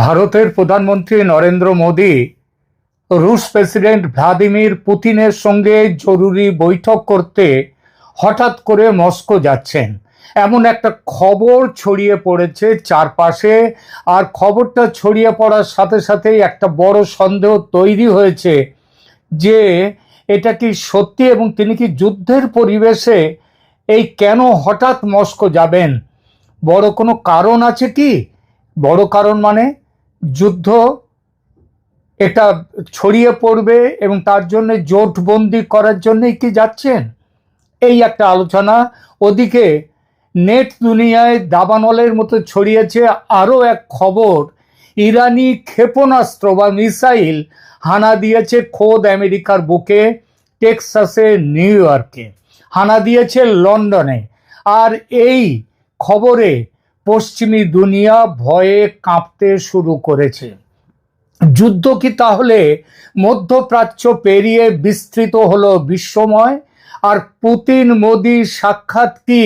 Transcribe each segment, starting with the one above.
ভারতের প্রধানমন্ত্রী নরেন্দ্র মোদী রুশ প্রেসিডেন্ট ভ্লাদিমির পুতিনের সঙ্গে জরুরি বৈঠক করতে হঠাৎ করে মস্কো যাচ্ছেন এমন একটা খবর ছড়িয়ে পড়েছে চারপাশে। আর খবরটা ছড়িয়ে পড়ার সাথে সাথেই একটা বড় সন্দেহ তৈরি হয়েছে যে এটা কি সত্যি এবং তিনি কি যুদ্ধের পরিবেশে এই কেন হঠাৎ মস্কো যাবেন। বড় কোনো কারণ আছে কি? বড় কারণ মানে যুদ্ধ এটা ছড়িয়ে পড়বে এবং তার জন্য জোটবন্দি করার জন্যই কি যাচ্ছেন, এই একটা আলোচনা। ওদিকে নেট দুনিয়ায় দাবানলের মতো ছড়িয়েছে আরও এক খবর, ইরানি ক্ষেপণাস্ত্র বা মিসাইল হানা দিয়েছে খোদ আমেরিকার বুকে, টেক্সাসে, নিউ ইয়র্কে, হানা দিয়েছে লন্ডনে। আর এই খবরে পশ্চিমী দুনিয়া ভয়ে কাঁপতে শুরু করেছে। যুদ্ধ কি তাহলে মধ্যপ্রাচ্য পেরিয়ে বিস্তৃত হলো বিশ্বময়? আর পুতিন মোদি সাক্ষাৎ কি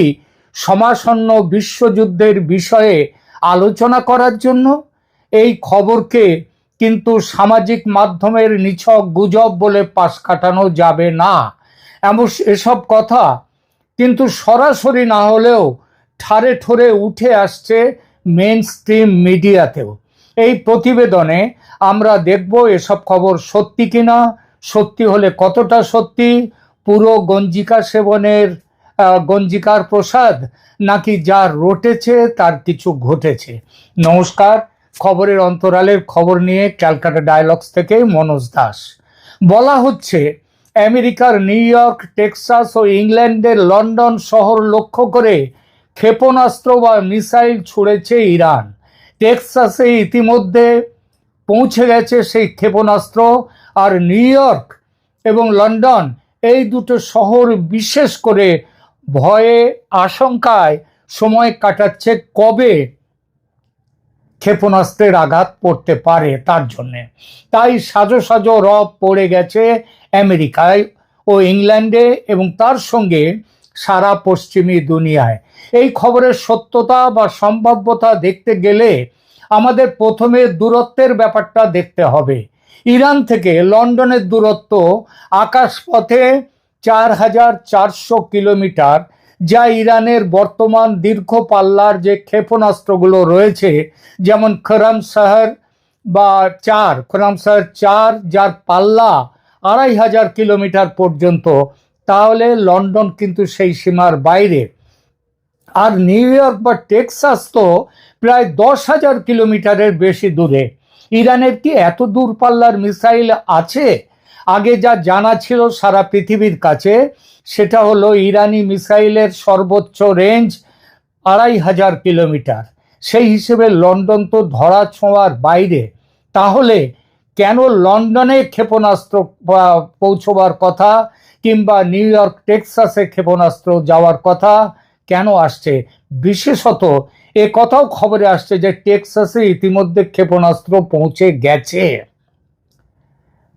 সমাসন্ন বিশ্বযুদ্ধের বিষয়ে আলোচনা করার জন্য? এই খবরকে কিন্তু সামাজিক মাধ্যমের নিছক গুজব বলে পাশ কাটানো যাবে না। এসব কথা কিন্তু সরাসরি না হলেও ঠারে ঠোরে উঠে আসছে মেইন স্ট্রিম মিডিয়াতেও। এই প্রতিবেদনে আমরা দেখব এসব খবর সত্যি কিনা, সত্যি হলে কতটা সত্যি, পুরো গঞ্জিকা সেবনের গঞ্জিকার প্রসাদ, নাকি যা রটেছে তার কিছু ঘটেছে। নমস্কার, খবরের অন্তরালের খবর নিয়ে ক্যালকাটা ডায়ালগস থেকে মনোজ দাস। বলা হচ্ছে আমেরিকার নিউ ইয়র্ক, টেক্সাস ও ইংল্যান্ডের লন্ডন শহর লক্ষ্য করে ক্ষেপণাস্ত্র বা মিসাইল ছুড়েছে ইরান। টেক্সাসে ইতিমধ্যে পৌঁছে গেছে সেই ক্ষেপণাস্ত্র। আর নিউ ইয়র্ক এবং লন্ডন এই দুটো শহর বিশেষ করে ভয়ে আশঙ্কায় সময় কাটাচ্ছে কবে ক্ষেপণাস্ত্রের আঘাত পড়তে পারে তার জন্যে। তাই সাজো সাজো রব পড়ে গেছে আমেরিকায় ও ইংল্যান্ডে এবং তার সঙ্গে সারা পশ্চিমী দুনিয়ায়। এই খবরের সত্যতা বা সম্ভাব্যতা দেখতে গেলে আমাদের প্রথমে দূরত্বের ব্যাপারটা দেখতে হবে। ইরান থেকে লন্ডনের দূরত্ব আকাশপথে ৪,৪০০ কিলোমিটার, যা ইরানের বর্তমান দীর্ঘ পাল্লার যে ক্ষেপণাস্ত্রগুলো রয়েছে, যেমন খরমশহর বা খরমশহর ৪, যার পাল্লা ২,৫০০ কিলোমিটার পর্যন্ত, তাহলে লন্ডন কিন্তু সেই সীমার বাইরে। আর নিউ ইয়র্ক বা টেক্সাস তো প্রায় ১০,০০০ কিলোমিটারের বেশি দূরে। ইরানের কি এত দূরপাল্লার মিসাইল আছে? আগে যা জানা ছিল সারা পৃথিবীর কাছে সেটা হলো ইরানি মিসাইলের সর্বোচ্চ রেঞ্জ ২,৫০০ কিলোমিটার। সেই হিসেবে লন্ডন তো ধরা ছোঁয়ার বাইরে। তাহলে কেন লন্ডনে ক্ষেপণাস্ত্র পৌঁছবার কথা কিংবা নিউ ইয়র্ক, টেক্সাসে ক্ষেপণাস্ত্র যাওয়ার কথা কেন আসছে? বিশেষত এ কথাও খবরে আসছে যে টেক্সাসে ইতিমধ্যে ক্ষেপণাস্ত্র পৌঁছে গেছে।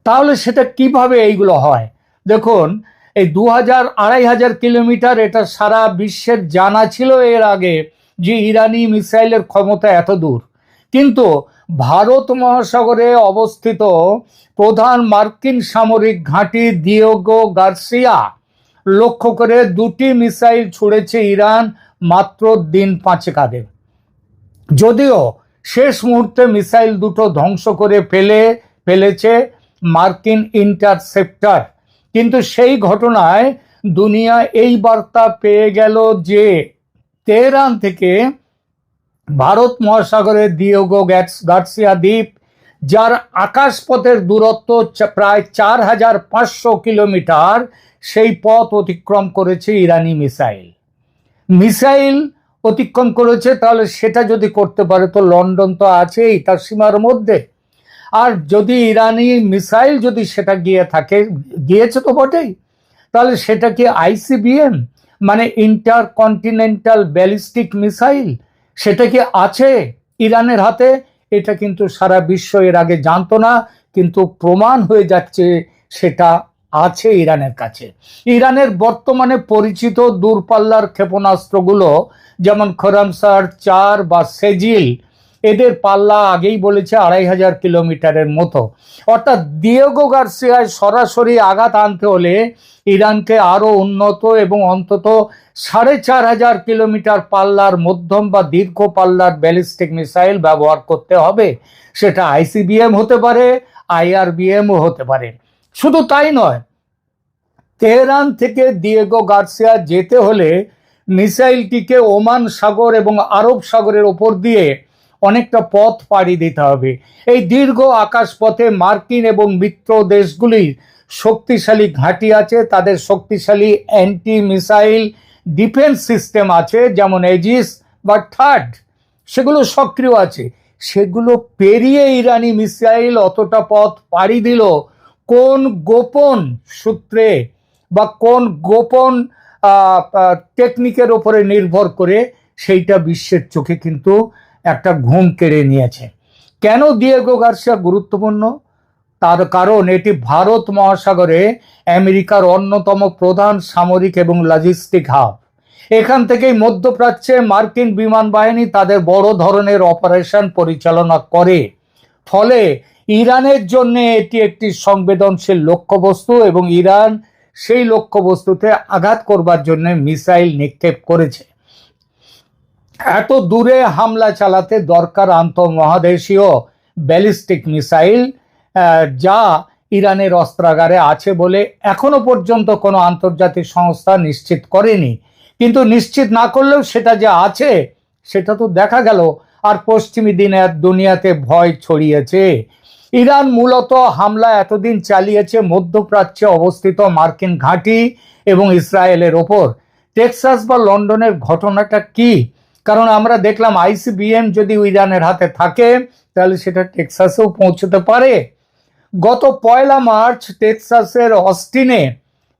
তাহলে সেটা কিভাবে এইগুলো হয়? দেখুন, এই ২,০০০-২,৫০০ কিলোমিটার এটা সারা বিশ্বের জানা ছিল এর আগে যে ইরানি মিসাইলের ক্ষমতা এত দূর। কিন্তু ভারত মহাসাগরে অবস্থিত প্রধান মার্কিন সামরিক ঘাঁটি দিয়েগো গার্সিয়া লক্ষ্য করে দুটি মিসাইল ছুড়েছে ইরান মাত্র দিন ৫ আগে। যদিও শেষ মুহূর্তে মিসাইল দুটো ধ্বংস করে ফেলেছে মার্কিন ইন্টারসেপ্টর, কিন্তু সেই ঘটনায় দুনিয়া এই বার্তা পেয়ে গেল যে তেহরান থেকে ভারত মহাসাগরের দিয়েগো গার্সিয়া দ্বীপ, যার আকাশপথের দূরত্ব প্রায় ৪,৫০০ কিলোমিটার, সেই পথ অতিক্রম করেছে ইরানি মিসাইল অতিক্রম করেছে। তাহলে সেটা যদি করতে পারে তো লন্ডন তো আছেই তার সীমার মধ্যে। আর যদি ইরানি মিসাইল যদি সেটা গিয়েছে তো বটেই, তাহলে সেটা কি আইসিবিএম মানে ইন্টারকন্টিনেন্টাল ব্যালিস্টিক মিসাইল, সেটা কি আছে ইরানের হাতে? এটা কিন্তু সারা বিশ্ব এর আগে জানতো না, কিন্তু প্রমাণ হয়ে যাচ্ছে সেটা আছে ইরানের কাছে। ইরানের বর্তমানে পরিচিত দূরপাল্লার ক্ষেপণাস্ত্রগুলো যেমন খরমশহর ৪ বা সেজিল, এদের পাল্লা আগেই বলেছে 2500 কিলোমিটারের মতো। অর্থাৎ দিয়েগো গার্সিয়ায় সরাসরি আঘাত আনতে হলে ইরানকে আরো উন্নত এবং অন্তত 4500 কিলোমিটার পাল্লার মধ্যম বা দীর্ঘ পাল্লার ব্যালিস্টিক মিসাইল ব্যবহার করতে হবে। সেটা আইসিবিএম হতে পারে, আইআরবিএমও হতে পারে। শুধু তাই নয়, তেহরান থেকে দিয়েগো গার্সিয়া যেতে হলে মিসাইলটিকে ওমান সাগর এবং আরব সাগরের ওপর দিয়ে অনেকটা পথ পাড়ি দিতে হবে। এই দীর্ঘ আকাশপথে মার্কিন এবং মিত্র দেশগুলির শক্তিশালী ঘাঁটি আছে, তাদের শক্তিশালী অ্যান্টি মিসাইল ডিফেন্স সিস্টেম আছে, যেমন এজিস বা থার্ড, সেগুলো সক্রিয় আছে। সেগুলো পেরিয়ে ইরানি মিসাইল অতটা পথ পাড়ি দিল কোন গোপন সূত্রে বা কোন গোপন টেকনিকের উপরে নির্ভর করে, সেইটা বিশ্বের চোখে কিন্তু একটা ঘুম কেড়ে নিয়েছে। কেন দিয়েগো গার্সিয়া গুরুত্বপূর্ণ? তার কারণ এটি ভারত মহাসাগরে আমেরিকার অন্যতম প্রধান সামরিক এবং লজিস্টিক হাব। এখান থেকেই মধ্যপ্রাচ্যে মার্কিন বিমান বাহিনী তাদের বড় ধরনের অপারেশন পরিচালনা করে। ফলে ইরানের জন্য এটি একটি সংবেদনশীল লক্ষ্যবস্তু এবং ইরান সেই লক্ষ্যবস্তুতে আঘাত করবার জন্য মিসাইল নিক্ষেপ করেছে। এত দূরে হামলা চালাতে দরকার আন্তঃমহাদেশীয় ব্যালিস্টিক মিসাইল, যা ইরানের অস্ত্রাগারে আছে বলে এখনো পর্যন্ত কোনো আন্তর্জাতিক সংস্থা নিশ্চিত করেনি। কিন্তু নিশ্চিত না করলেও সেটা যে আছে সেটা তো দেখা গেল, আর পশ্চিমী দুনিয়াতে ভয় ছড়িয়েছে। ইরান মূলত হামলা এতদিন চালিয়েছে মধ্যপ্রাচ্যে অবস্থিত মার্কিন ঘাঁটি এবং ইসরায়েলের ওপর। টেক্সাস বা লন্ডনের ঘটনাটা কি? কারণ আমরা দেখলাম আইসিবিএম যদি ইরানের হাতে থাকে তাহলে সেটা টেক্সাসেও পৌঁছতে পারে। গত 1 মার্চ টেক্সাসের অস্টিনে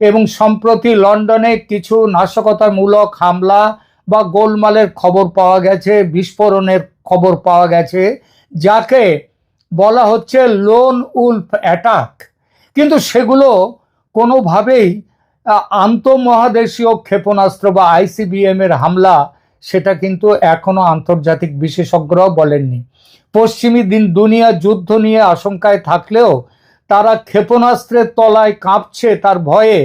এবং সম্প্রতি লন্ডনে কিছু নাশকতামূলক হামলা বা গোলমালের খবর পাওয়া গেছে, বিস্ফোরণের খবর পাওয়া গেছে, যাকে বলা হচ্ছে লোন উলফ অ্যাটাক। কিন্তু সেগুলো কোনোভাবেই আন্তঃমহাদেশীয় ক্ষেপণাস্ত্র বা আইসিবিএম এর হামলা, সেটা কিন্তু এখনো আন্তর্জাতিক বিশেষজ্ঞরাও বলেননি। পশ্চিমী দুনিয়া যুদ্ধ নিয়ে আশঙ্কায় থাকলেও তারা ক্ষেপণাস্ত্রের তলায় কাঁপছে তার ভয়ে,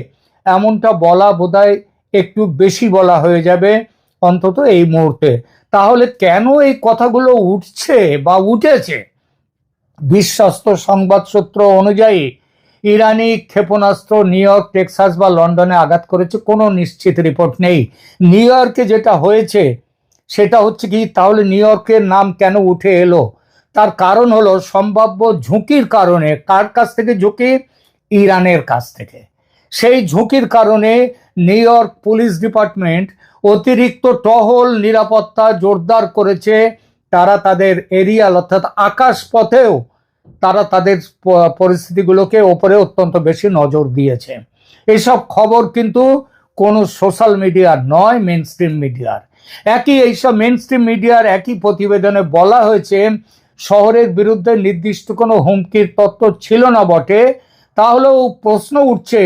এমনটা বলা বোধহয় একটু বেশি বলা হয়ে যাবে, অন্তত এই মুহূর্তে। তাহলে কেন এই কথাগুলো উঠছে বা উঠেছে? বিশ্বস্ত সংবাদ সূত্র অনুযায়ী ইরানি ক্ষেপণাস্ত্র নিউ ইয়র্ক, টেক্সাস বা লন্ডনে আঘাত করেছে কোনো নিশ্চিত রিপোর্ট নেই। নিউ ইয়র্কে যেটা হয়েছে সেটা হচ্ছে কি, তাহলে নিউ ইয়র্কের নাম কেন উঠে এলো? তার কারণ হলো সম্ভাব্য ঝুঁকির কারণে। কার কাছ থেকে ঝুঁকি? ইরানের কাছ থেকে। সেই ঝুঁকির কারণে নিউ ইয়র্ক পুলিশ ডিপার্টমেন্ট অতিরিক্ত টহল নিরাপত্তা জোরদার করেছে। তারা তাদের এরিয়াল অর্থাৎ আকাশ পথেও তারা তাদের পরিস্থিতিগুলোকে ওপরে অত্যন্ত বেশি নজর দিয়েছে। এসব খবর কিন্তু কোনো সোশ্যাল মিডিয়ার নয়, মেন স্ট্রিম মিডিয়ার। এইসব মেন স্ট্রিম মিডিয়ার একই প্রতিবেদনে বলা হয়েছে শহরের বিরুদ্ধে নির্দিষ্ট কোনো হুমকির তত্ত্ব ছিল না বটে, তাহলেও প্রশ্ন উঠছে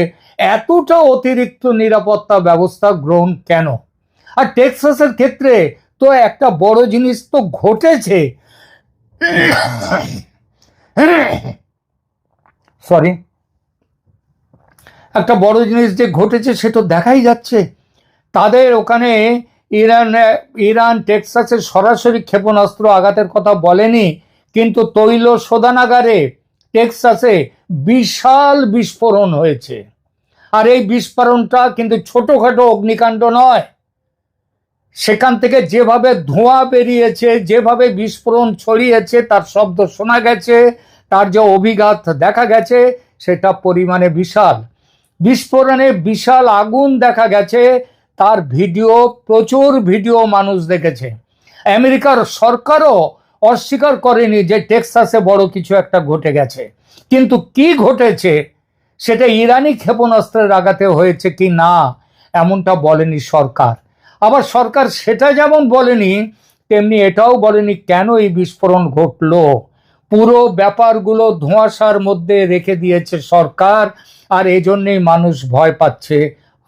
এতটা অতিরিক্ত নিরাপত্তা ব্যবস্থা গ্রহণ কেন? আর টেক্সাসের ক্ষেত্রে তো একটা বড় জিনিস তো ঘটেছে, একটা বড় জিনিস যে ঘটেছে সে তো দেখাই যাচ্ছে। তাদের ওখানে ইরান টেক্সাসের সরাসরি ক্ষেপণাস্ত্র আঘাতের কথা বলেনি, কিন্তু তৈল শোধনাগারে টেক্সাসে বিশাল বিস্ফোরণ হয়েছে। আর এই বিস্ফোরণটা কিন্তু ছোটখাটো অগ্নিকাণ্ড নয়। সেখান থেকে যেভাবে ধোঁয়া বেরিয়েছে, যেভাবে বিস্ফোরণ ছড়িয়েছে, তার শব্দ শোনা গেছে, তার যে অভিঘাত দেখা গেছে, সেটা পরিমাণে বিশাল। বিস্ফোরণে বিশাল আগুন দেখা গেছে, তার ভিডিও, প্রচুর ভিডিও মানুষ দেখেছে। আমেরিকার সরকারও অস্বীকার করেনি যে টেক্সাসে বড় কিছু একটা ঘটে গেছে। কিন্তু কি ঘটেছে সেটা ইরানি ক্ষেপণাস্ত্রের আঘাতে হয়েছে কি না এমনটা বলেনি সরকার। আবার সরকার সেটা যেমন বলেনি, তেমনি এটাও বলেনি কেন এই বিস্ফোরণ ঘটলো। পুরো ব্যাপারগুলো ধোঁয়াশার মধ্যে রেখে দিয়েছে সরকার, আর এজন্যই মানুষ ভয় পাচ্ছে,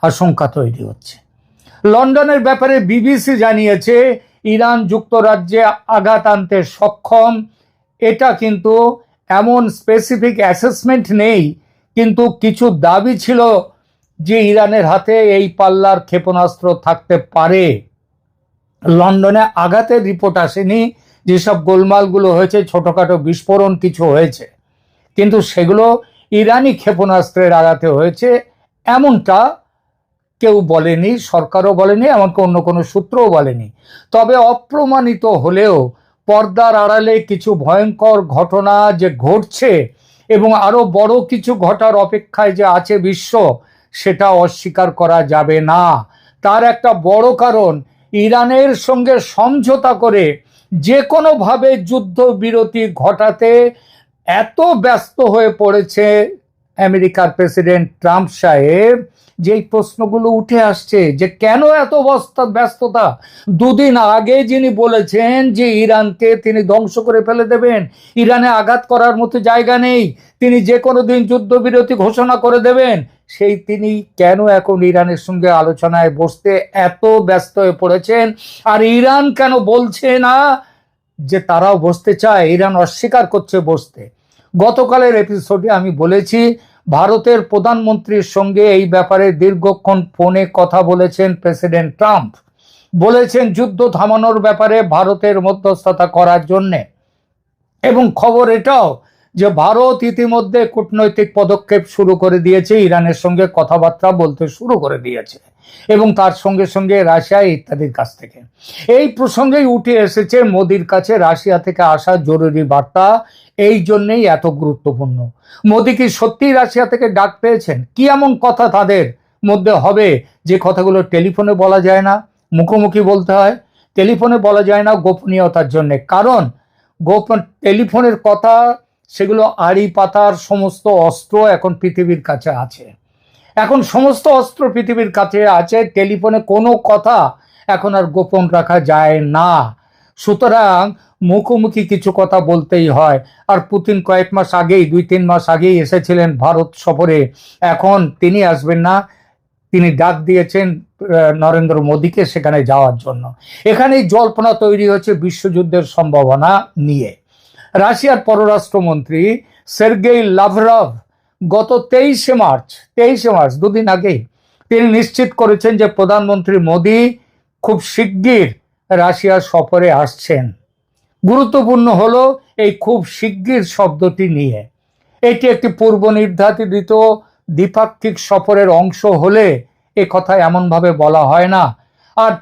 আশঙ্কা তৈরি হচ্ছে। লন্ডনের ব্যাপারে বিবিসি জানিয়েছে ইরান যুক্তরাজ্যে আঘাত আনতে সক্ষম, এটা কিন্তু এমন স্পেসিফিক অ্যাসেসমেন্ট নেই, কিন্তু কিছু দাবি ছিল যে ইরানের হাতে এই পাল্লার ক্ষেপণাস্ত্র থাকতে পারে। লন্ডনে আঘাতের রিপোর্ট আসেনি, যেসব গোলমালগুলো হয়েছে ছোটখাটো বিস্ফোরণ কিছু হয়েছে, কিন্তু সেগুলো ইরানি ক্ষেপণাস্ত্রের আঘাতে হয়েছে এমনটা কেউ বলেনি, সরকারও বলেনি, এমনকি অন্য কোনো সূত্রও বলেনি। তবে অপ্রমাণিত হলেও পর্দার আড়ালে কিছু ভয়ঙ্কর ঘটনা যে ঘটছে এবং আরো বড় কিছু ঘটার অপেক্ষায় যে আছে বিশ্ব, সেটা অস্বীকার করা যাবে না। তার একটা বড় কারণ, ইরানের সঙ্গে সমঝোতা করে যে কোনোভাবে যুদ্ধবিরতি ঘটাতে এত ব্যস্ত হয়ে পড়েছে আমেরিকার প্রেসিডেন্ট ট্রাম্প সাহেব, যেই প্রশ্নগুলো উঠে আসছে যে কেন এত ব্যস্ততা। দুদিন আগে যিনি বলেছেন যে ইরানকে তিনি ধ্বংস করে ফেলে দেবেন, ইরানে আঘাত করার মতো জায়গা নেই, তিনি যে কোনো দিন যুদ্ধবিরতি ঘোষণা করে দেবেন, সেই তিনি কেন এখন ইরানের সঙ্গে আলোচনায় বসতে এত ব্যস্ত হয়ে পড়েছেন? আর ইরান কেন বলছে না যে তারাও বসতে চায়? ইরান অস্বীকার করছে বসতে। গতকালের এপিসোডে আমি বলেছি ভারতের প্রধানমন্ত্রীর সঙ্গে এই ব্যাপারে দীর্ঘক্ষণ ফোনে কথা বলেছেন প্রেসিডেন্ট ট্রাম্প, বলেছেন যুদ্ধ থামানোর ব্যাপারে ভারতের মধ্যস্থতা করার জন্যে। এবং খবর এটাও যে ভারত ইতিমধ্যে কূটনৈতিক পদক্ষেপ শুরু করে দিয়েছে, ইরানের সঙ্গে কথাবার্তা বলতে শুরু করে দিয়েছে, এবং তার সঙ্গে সঙ্গে রাশিয়া ইত্যাদির কাছ থেকে। এই প্রসঙ্গেই উঠে এসেছে মোদির কাছে রাশিয়া থেকে আসা জরুরি বার্তা, এই জন্যেই এত গুরুত্বপূর্ণ। মোদি কি সত্যিই রাশিয়া থেকে ডাক পেয়েছেন? কি এমন কথা তাদের মধ্যে হবে যে কথাগুলো টেলিফোনে বলা যায় না, মুখোমুখি বলতে হয়? টেলিফোনে বলা যায় না গোপনীয়তার জন্য, কারণ টেলিফোনের কথা সেগুলো আড়ি পাতার সমস্ত অস্ত্র এখন পৃথিবীর কাছে আছে, এখন সমস্ত অস্ত্র পৃথিবীর কাছে আছে, টেলিফোনে কোনো কথা এখন আর গোপন রাখা যায় না। সুতরাং মুখোমুখি কিছু কথা বলতেই হয়। আর পুতিন কয়েক মাস আগেই, 2-3 মাস আগেই এসেছিলেন ভারত সফরে, এখন তিনি আসবেন না, তিনি ডাক দিয়েছেন নরেন্দ্র মোদীকে সেখানে যাওয়ার জন্য। এখানেই জল্পনা তৈরি হচ্ছে বিশ্বযুদ্ধের সম্ভাবনা নিয়ে। রাশিয়ার পররাষ্ট্রমন্ত্রী সের্গেই লাভরভ গত 23শে মার্চ, দুদিন আগেই তিনি নিশ্চিত করেছেন যে প্রধানমন্ত্রী মোদী খুব শিগগির রাশিয়া সফরে আসছেন। গুরুত্বপূর্ণ হলো এই খুব শিগগির শব্দটি নিয়ে। এটি একটি পূর্ব নির্ধারিত দ্বিপাক্ষিক সফরের অংশ হলে এ কথা এমনভাবে বলা হয় না। আর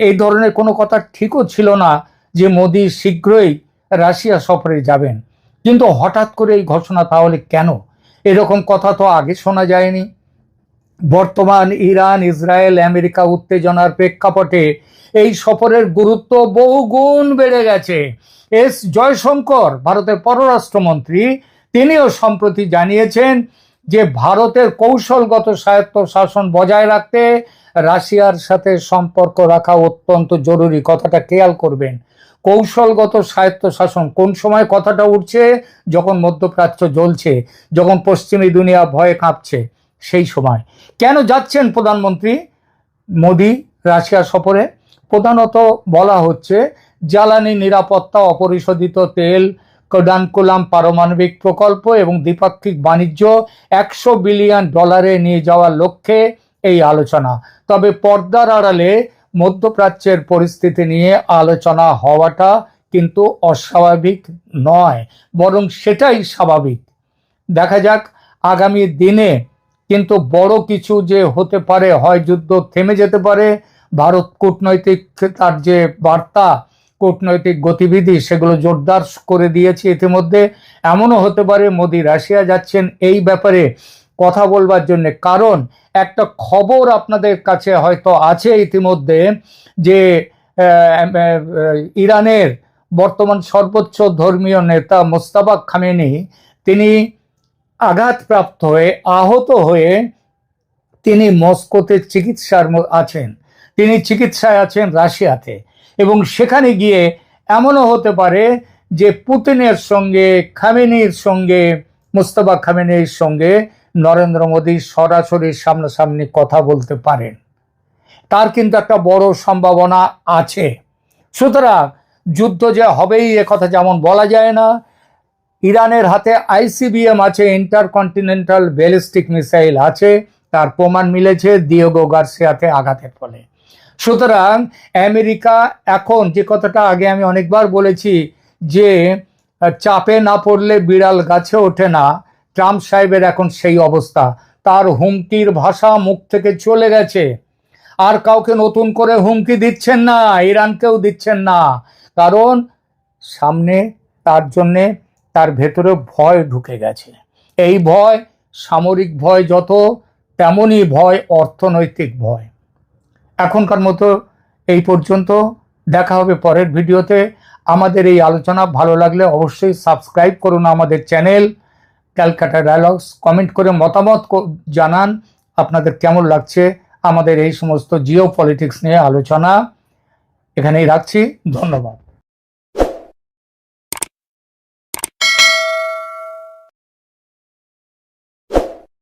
এই ধরনের কোনো কথা ঠিকও ছিল না যে মোদী শীঘ্রই রাশিয়া সফরে যাবেন, কিন্তু হঠাৎ করে এই ঘোষণা তাহলে কেন? এরকম কথা তো আগে শোনা যায়নি। বর্তমান ইরান ইসরায়েল আমেরিকা উত্তেজনার প্রেক্ষাপটে এই সফরের গুরুত্ব বহুগুণ বেড়ে গেছে। এস জয়শঙ্কর, ভারতের পররাষ্ট্রমন্ত্রী, তিনিও সম্প্রতি জানিয়েছেন যে ভারতের কৌশলগত স্বায়ত্তশাসন বজায় রাখতে রাশিয়ার সাথে সম্পর্ক রাখা অত্যন্ত জরুরি। কথাটা খেয়াল করবেন, কৌশলগত স্বায়ত্তশাসন। কোন সময় কথাটা উঠছে? যখন মধ্যপ্রাচ্য জ্বলছে, যখন পশ্চিমী দুনিয়া ভয়ে কাঁপছে, সেই সময়। কেন যাচ্ছেন প্রধানমন্ত্রী মোদী রাশিয়া সফরে? প্রধানত বলা হচ্ছে জ্বালানি নিরাপত্তা, অপরিশোধিত তেল, কোডানকুলাম পারমাণবিক প্রকল্প এবং দ্বিপাক্ষিক বাণিজ্য $100 বিলিয়ন নিয়ে যাওয়ার লক্ষ্যে এই আলোচনা। তবে পর্দার আড়ালে মধ্যপ্রাচ্যের পরিস্থিতি নিয়ে আলোচনা হওয়াটা কিন্তু অস্বাভাবিক নয়, বরং সেটাই স্বাভাবিক। দেখা যাক আগামী দিনে কিন্তু বড় কিছু যে হতে পারে, হয় যুদ্ধ থেমে যেতে পারে, ভারত কূটনৈতিক তার যে বার্তা, কূটনৈতিক গতিবিধি সেগুলো জোরদার করে দিয়েছে ইতিমধ্যে। এমনও হতে পারে মোদী রাশিয়া যাচ্ছেন এই ব্যাপারে কথা বলবার জন্য। কারণ একটা খবর আপনাদের কাছে হয়তো আছে ইতিমধ্যে যে ইরানের বর্তমান সর্বোচ্চ ধর্মীয় নেতা মোস্তাফা খামেনি, তিনি আঘাতপ্রাপ্ত হয়ে, আহত হয়ে তিনি মস্কোতে তিনি চিকিৎসায় আছেন রাশিয়াতে। এবং সেখানে গিয়ে এমনও হতে পারে যে পুতিনের সঙ্গে, খামেনির সঙ্গে, মোস্তফা খামেনির সঙ্গে নরেন্দ্র মোদী সরাসরি সামনাসামনি কথা বলতে পারেন। তার কিন্তু একটা বড় সম্ভাবনা আছে। সুতরাং যুদ্ধ যে হবেই এ কথা যেমন বলা যায় না। ইরানের হাতে আইসিবিএম আছে, ইন্টারকন্টিনেন্টাল ব্যালিস্টিক মিসাইল আছে, তার প্রমাণ মিলেছে দিয়েগো গার্সিয়াতে আঘাতের ফলে। সুতরাং আমেরিকা এখন যে কথাটা আগে আমি অনেকবার বলেছি যে চাপে না পড়লে বিড়াল গাছে ওঠে না, ট্রাম্প সাহেবের এখন সেই অবস্থা। তার হুমকির ভাষা মুখ থেকে চলে গেছে, আর কাউকে নতুন করে হুমকি দিচ্ছেন না, ইরানকেও দিচ্ছেন না, কারণ সামনে তার জন্যে তার ভেতরে ভয় ঢুকে গেছে। এই ভয় সামরিক ভয় যত, তেমনই ভয় অর্থনৈতিক ভয়। এখনকার মতো এই পর্যন্ত, দেখা হবে পরের ভিডিওতে। আমাদের এই আলোচনা ভালো লাগলে অবশ্যই সাবস্ক্রাইব করুন আমাদের চ্যানেল ক্যালকাটা ডায়ালগস। কমেন্ট করে মতামত জানান আপনাদের কেমন লাগছে আমাদের এই সমস্ত জিও পলিটিক্স নিয়ে আলোচনা। এখানেই রাখছি, ধন্যবাদ।